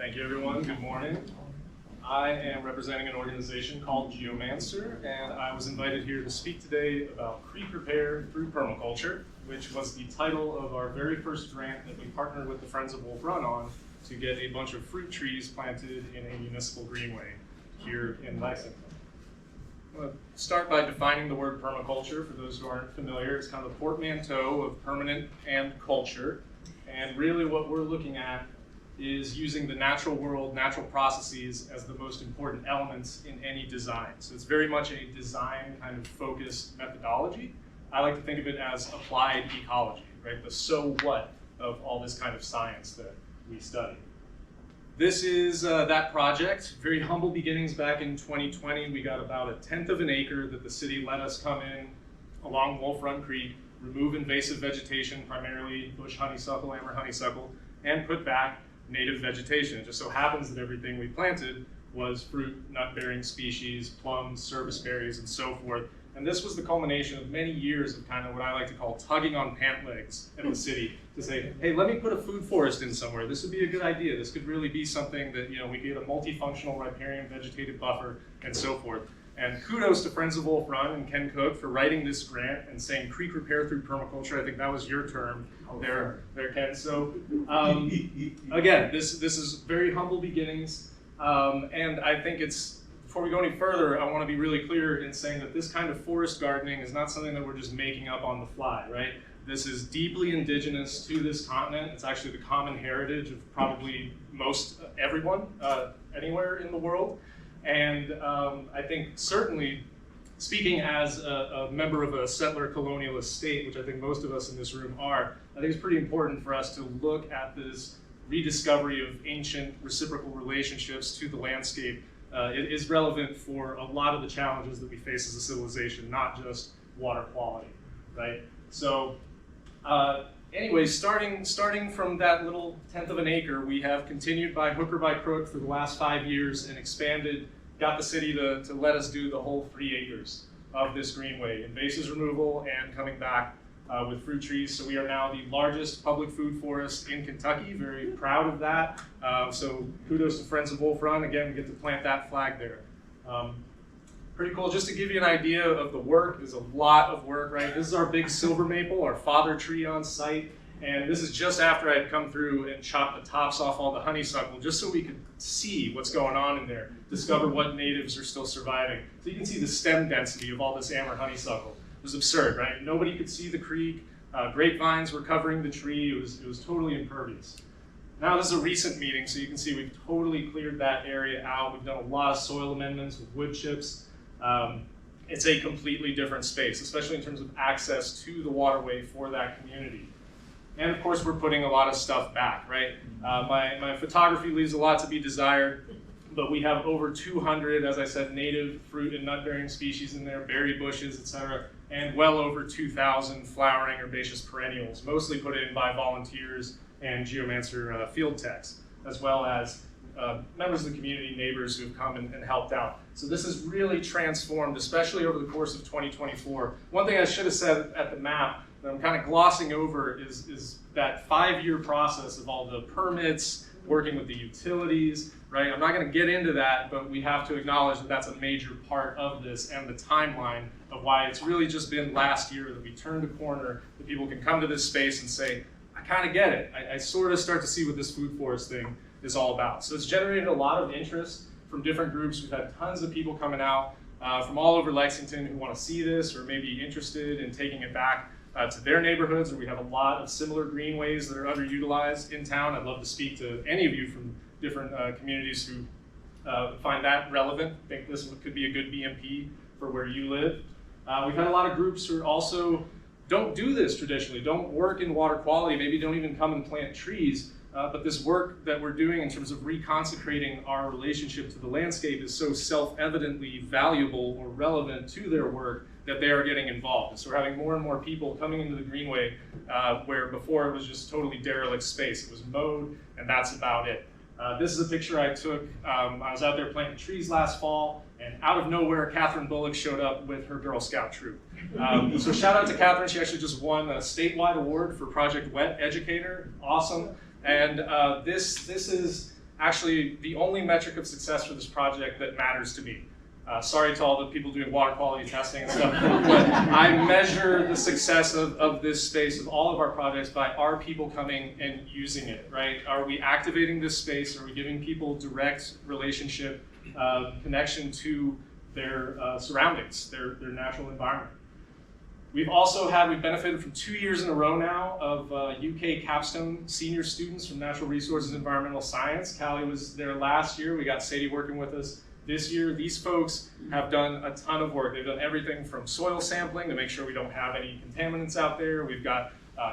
Thank you, everyone. Good morning. I am representing an organization called Geomancer, and I was invited here to speak today about creek repair through permaculture, which was the title of our very first grant that we partnered with the Friends of Wolf Run on to get a bunch of fruit trees planted in a municipal greenway here in Lexington. I'm going to start by defining the word permaculture. For those who aren't familiar, it's kind of the portmanteau of permanent and culture. And really what we're looking at is using the natural world, natural processes as the most important elements in any design. So it's very much a design kind of focused methodology. I like to think of it as applied ecology, right? The so what of all this kind of science that we study. This is that project. Very humble beginnings back in 2020. We got about 1/10 of an acre that the city let us come in along Wolf Run Creek, remove invasive vegetation, primarily bush honeysuckle, amber honeysuckle, and put back native vegetation. It just so happens that everything we planted was fruit, nut-bearing species, plums, service berries, and so forth. And this was the culmination of many years of kind of what I like to call tugging on pant legs at the city to say, hey, let me put a food forest in somewhere. This would be a good idea. This could really be something that, we get a multifunctional riparian vegetative buffer and so forth. And kudos to Friends of Wolf Run and Ken Cook for writing this grant and saying creek repair through permaculture. I think that was your term there, Ken. So again, this is very humble beginnings. And I think before we go any further, I want to be really clear in saying that this kind of forest gardening is not something that we're just making up on the fly, right? This is deeply indigenous to this continent. It's actually the common heritage of probably most everyone anywhere in the world. And I think certainly, speaking as a member of a settler colonialist state, which I think most of us in this room are, I think it's pretty important for us to look at this rediscovery of ancient reciprocal relationships to the landscape. It is relevant for a lot of the challenges that we face as a civilization, not just water quality, right? So anyway, starting from that little 1/10 of an acre, we have continued by hook or by crook for the last 5 years and expanded, got the city to let us do the whole 3 acres of this greenway, invasives removal and coming back with fruit trees. So we are now the largest public food forest in Kentucky, very proud of that. So kudos to Friends of Wolf Run. Again, we get to plant that flag there. Pretty cool. Just to give you an idea of the work, there's a lot of work, right? This is our big silver maple, our father tree on site. And this is just after I had come through and chopped the tops off all the honeysuckle, just so we could see what's going on in there, discover what natives are still surviving. So you can see the stem density of all this amber honeysuckle. It was absurd, right? Nobody could see the creek. Grapevines were covering the tree. It was totally impervious. Now this is a recent meeting, so you can see we've totally cleared that area out. We've done a lot of soil amendments with wood chips. It's a completely different space, especially in terms of access to the waterway for that community. And of course, we're putting a lot of stuff back, right? My photography leaves a lot to be desired, but we have over 200, as I said, native fruit and nut-bearing species in there, berry bushes, etc., and well over 2,000 flowering herbaceous perennials, mostly put in by volunteers and Geomancer field techs, as well as members of the community, neighbors who have come and helped out. So this has really transformed, especially over the course of 2024. One thing I should have said at the map that I'm kind of glossing over is that 5-year process of all the permits, working with the utilities, right? I'm not going to get into that, but we have to acknowledge that that's a major part of this and the timeline of why it's really just been last year that we turned a corner, that people can come to this space and say, I kind of get it. I sort of start to see what this food forest thing is all about. So it's generated a lot of interest from different groups. We've had tons of people coming out from all over Lexington who want to see this or may be interested in taking it back to their neighborhoods, or we have a lot of similar greenways that are underutilized in town. I'd love to speak to any of you from different communities who find that relevant. I think this could be a good BMP for where you live. We've had a lot of groups who also don't do this traditionally, don't work in water quality, maybe don't even come and plant trees, but this work that we're doing in terms of reconsecrating our relationship to the landscape is so self-evidently valuable or relevant to their work that they are getting involved. And so we're having more and more people coming into the greenway where before it was just totally derelict space. It was mowed and that's about it. This is a picture I took. I was out there planting trees last fall, and out of nowhere, Catherine Bullock showed up with her Girl Scout troop. So shout out to Catherine. She actually just won a statewide award for Project Wet Educator. Awesome. And this is actually the only metric of success for this project that matters to me. Sorry to all the people doing water quality testing and stuff, but I measure the success of this space, of all of our projects, by are people coming and using it, right? Are we activating this space? Are we giving people direct relationship, connection to their surroundings, their natural environment? We've benefited from 2 years in a row now of UK capstone senior students from Natural Resources and Environmental Science. Callie was there last year. We got Sadie working with us this year. These folks have done a ton of work. They've done everything from soil sampling to make sure we don't have any contaminants out there. We've got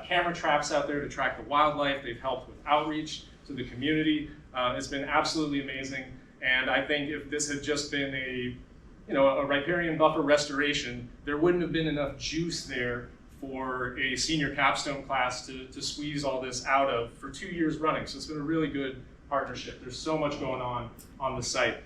camera traps out there to track the wildlife. They've helped with outreach to the community. It's been absolutely amazing. And I think if this had just been a riparian buffer restoration, there wouldn't have been enough juice there for a senior capstone class to squeeze all this out of for 2 years running. So it's been a really good partnership. There's so much going on the site.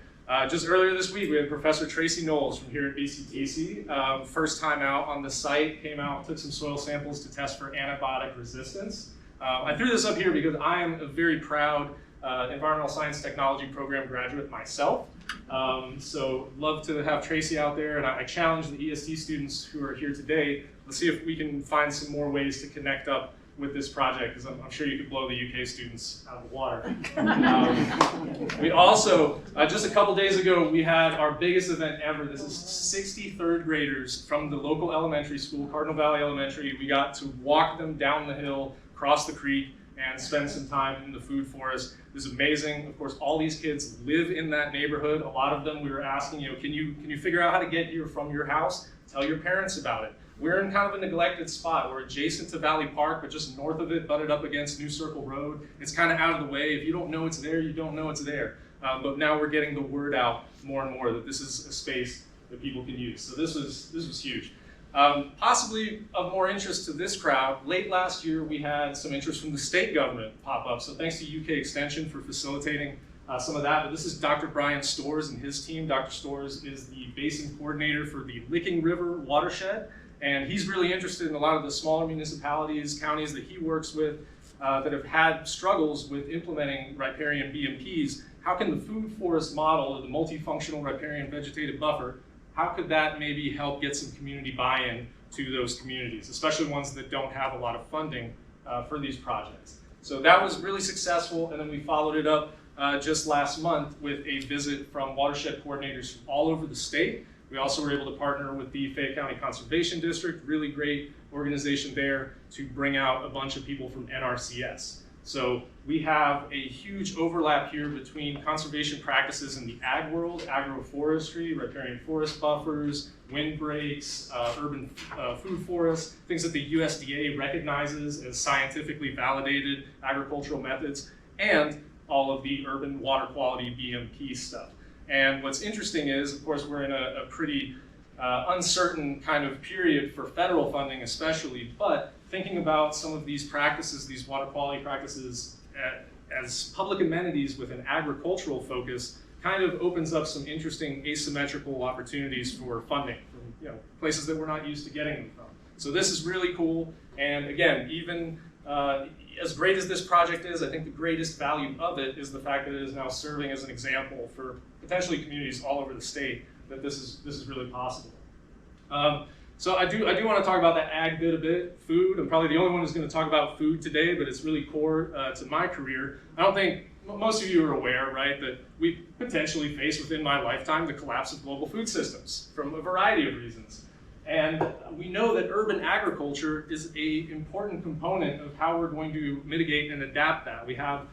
Just earlier this week, we had Professor Tracy Knowles from here at BCTC. First time out on the site, came out, took some soil samples to test for antibiotic resistance. I threw this up here because I am a very proud environmental science technology program graduate myself. So love to have Tracy out there, and I challenge the EST students who are here today. Let's see if we can find some more ways to connect up with this project, because I'm sure you could blow the UK students out of the water. We also, just a couple days ago, we had our biggest event ever. This is 60 third graders from the local elementary school, Cardinal Valley Elementary. We got to walk them down the hill, cross the creek, and spend some time in the food forest. It was amazing. Of course, all these kids live in that neighborhood. A lot of them, we were asking, can you figure out how to get here from your house? Tell your parents about it. We're in kind of a neglected spot. We're adjacent to Valley Park, but just north of it, butted up against New Circle Road. It's kind of out of the way. If you don't know it's there, you don't know it's there. But now we're getting the word out more and more that this is a space that people can use. So this was huge. Possibly of more interest to this crowd, late last year we had some interest from the state government pop up. So thanks to UK Extension for facilitating some of that. But this is Dr. Brian Storrs and his team. Dr. Storrs is the basin coordinator for the Licking River Watershed. And he's really interested in a lot of the smaller municipalities, counties that he works with that have had struggles with implementing riparian BMPs. How can the food forest model, or the multifunctional riparian vegetative buffer, how could that maybe help get some community buy-in to those communities, especially ones that don't have a lot of funding for these projects? So that was really successful, and then we followed it up just last month with a visit from watershed coordinators from all over the state. We also were able to partner with the Fayette County Conservation District, really great organization there, to bring out a bunch of people from NRCS. So we have a huge overlap here between conservation practices in the ag world, agroforestry, riparian forest buffers, windbreaks, urban food forests, things that the USDA recognizes as scientifically validated agricultural methods, and all of the urban water quality BMP stuff. And what's interesting is, of course, we're in a pretty uncertain kind of period for federal funding especially, but thinking about some of these practices, these water quality practices as public amenities with an agricultural focus kind of opens up some interesting asymmetrical opportunities for funding from places that we're not used to getting them from. So this is really cool. And again, even as great as this project is, I think the greatest value of it is the fact that it is now serving as an example for potentially communities all over the state that this is really possible. So I do want to talk about that ag bit a bit, food. I'm probably the only one who's going to talk about food today, but it's really core to my career. I don't think most of you are aware, right, that we potentially face within my lifetime the collapse of global food systems from a variety of reasons. And we know that urban agriculture is an important component of how we're going to mitigate and adapt that. We have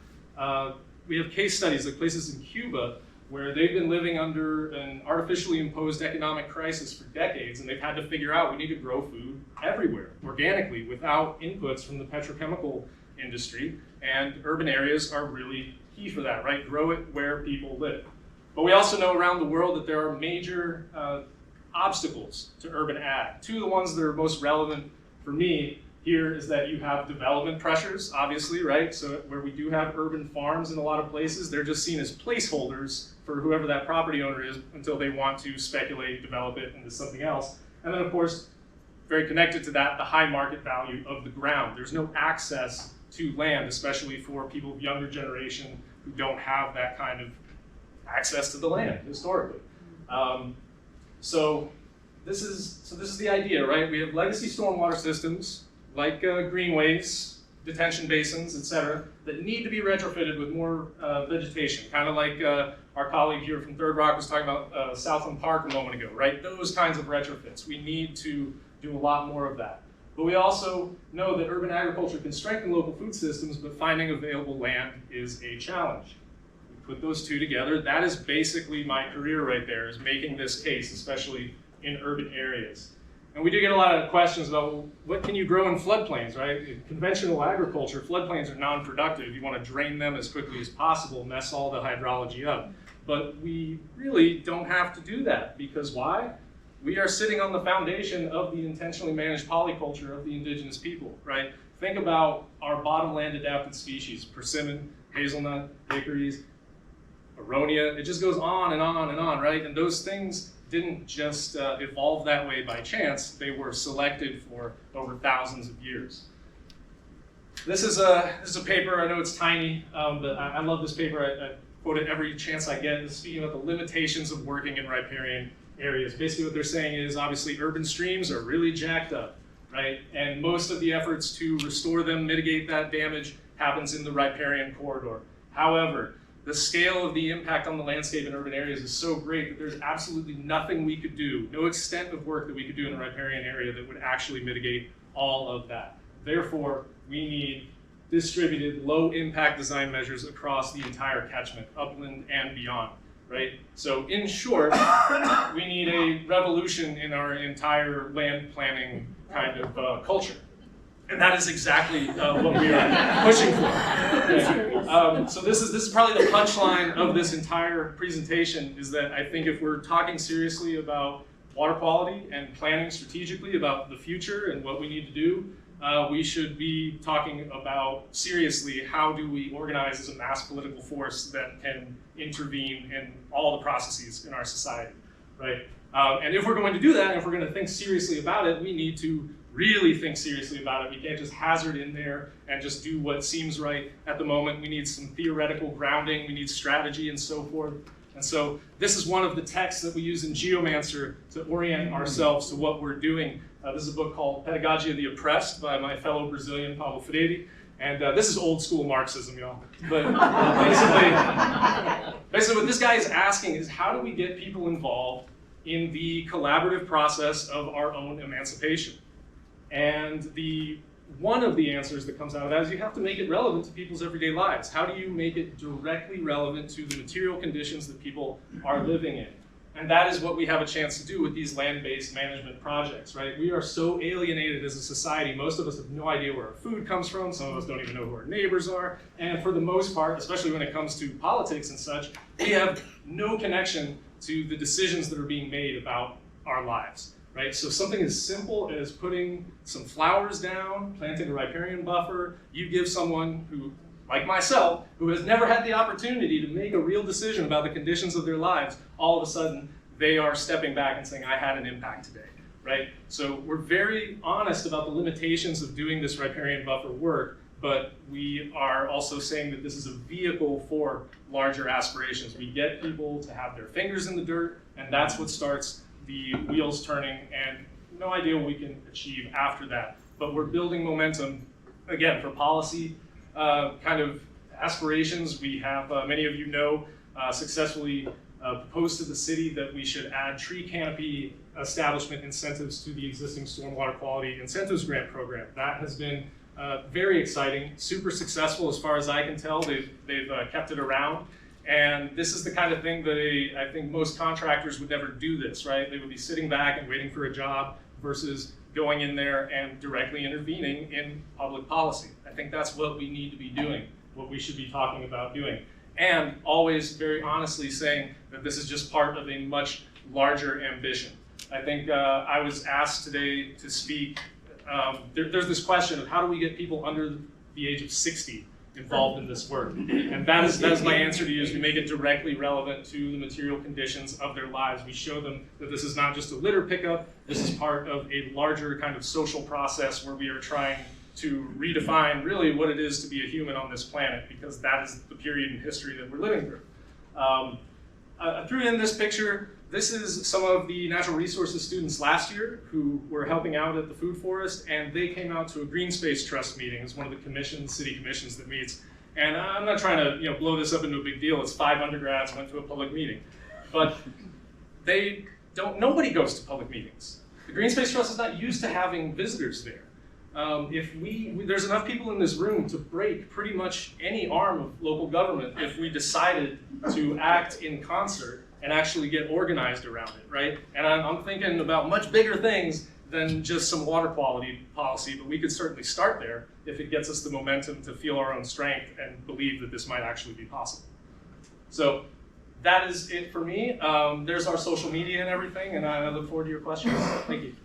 case studies like places in Cuba where they've been living under an artificially imposed economic crisis for decades, and they've had to figure out we need to grow food everywhere, organically, without inputs from the petrochemical industry. And urban areas are really key for that, right? Grow it where people live. But we also know around the world that there are major obstacles to urban ag. Two of the ones that are most relevant for me here is that you have development pressures, obviously, right? So where we do have urban farms in a lot of places, they're just seen as placeholders for whoever that property owner is until they want to speculate, develop it into something else. And then of course, very connected to that, the high market value of the ground. There's no access to land, especially for people of younger generation who don't have that kind of access to the land historically. So this is the idea, right? We have legacy stormwater systems like greenways, detention basins, etc., that need to be retrofitted with more vegetation, kind of like our colleague here from Third Rock was talking about Southland Park a moment ago, right? Those kinds of retrofits. We need to do a lot more of that. But we also know that urban agriculture can strengthen local food systems, but finding available land is a challenge. We put those two together. That is basically my career right there, is making this case, especially in urban areas. And we do get a lot of questions about, well, what can you grow in floodplains, right? In conventional agriculture, floodplains are non-productive. You want to drain them as quickly as possible, mess all the hydrology up. But we really don't have to do that, because why? We are sitting on the foundation of the intentionally managed polyculture of the indigenous people, right? Think about our bottomland adapted species, persimmon, hazelnut, hickories, aronia. It just goes on and on and on, right? And those things didn't just evolve that way by chance. They were selected for over thousands of years. This is a paper. I know it's tiny, but I love this paper. I quote it every chance I get. It's speaking about the limitations of working in riparian areas. Basically what they're saying is, obviously urban streams are really jacked up, right? And most of the efforts to restore them, mitigate that damage, happens in the riparian corridor. However, the scale of the impact on the landscape in urban areas is so great that there's absolutely nothing we could do, no extent of work that we could do in a riparian area that would actually mitigate all of that. Therefore, we need distributed low impact design measures across the entire catchment, upland and beyond. Right? So in short, we need a revolution in our entire land planning kind of culture. And that is exactly what we are pushing for. Okay. So this is probably the punchline of this entire presentation, is that I think if we're talking seriously about water quality and planning strategically about the future and what we need to do, we should be talking about seriously how do we organize as a mass political force that can intervene in all the processes in our society, right? And if we're going to do that, and if we're going to think seriously about it, we need to really think seriously about it. We can't just hazard in there and just do what seems right at the moment. We need some theoretical grounding, we need strategy and so forth. And so this is one of the texts that we use in Geomancer to orient ourselves to what we're doing. This is a book called Pedagogy of the Oppressed by my fellow Brazilian, Paulo Freire. And this is old school Marxism, y'all. But basically what this guy is asking is, how do we get people involved in the collaborative process of our own emancipation? And one of the answers that comes out of that is you have to make it relevant to people's everyday lives. How do you make it directly relevant to the material conditions that people are living in? And that is what we have a chance to do with these land-based management projects, right? We are so alienated as a society. Most of us have no idea where our food comes from. Some of us don't even know who our neighbors are. And for the most part, especially when it comes to politics and such, we have no connection to the decisions that are being made about our lives, right? So something as simple as putting some flowers down, planting a riparian buffer, you give someone who, like myself, who has never had the opportunity to make a real decision about the conditions of their lives, all of a sudden they are stepping back and saying, I had an impact today, right? So we're very honest about the limitations of doing this riparian buffer work, but we are also saying that this is a vehicle for larger aspirations. We get people to have their fingers in the dirt, and that's what starts the wheels turning, and no idea what we can achieve after that. But we're building momentum, again, for policy kind of aspirations. We have, many of you know, successfully proposed to the city that we should add tree canopy establishment incentives to the existing stormwater quality incentives grant program. That has been very exciting, super successful as far as I can tell. They've kept it around. And this is the kind of thing that I think most contractors would never do this, right? They would be sitting back and waiting for a job versus going in there and directly intervening in public policy. I think that's what we need to be doing, what we should be talking about doing. And always very honestly saying that this is just part of a much larger ambition. I think I was asked today to speak, there's this question of how do we get people under the age of 60 involved in this work? And that is my answer to you, is we make it directly relevant to the material conditions of their lives. We show them that this is not just a litter pickup, this is part of a larger kind of social process where we are trying to redefine really what it is to be a human on this planet, because that is the period in history that we're living through. I threw in this picture. This is some of the natural resources students last year who were helping out at the food forest, and they came out to a Green Space Trust meeting. It's one of the commissions, city commissions that meets. And I'm not trying to blow this up into a big deal. It's 5 undergrads went to a public meeting. But nobody goes to public meetings. The Green Space Trust is not used to having visitors there. There's enough people in this room to break pretty much any arm of local government if we decided to act in concert and actually get organized around it, right? And I'm thinking about much bigger things than just some water quality policy, but we could certainly start there if it gets us the momentum to feel our own strength and believe that this might actually be possible. So that is it for me. There's our social media and everything, and I look forward to your questions. Thank you.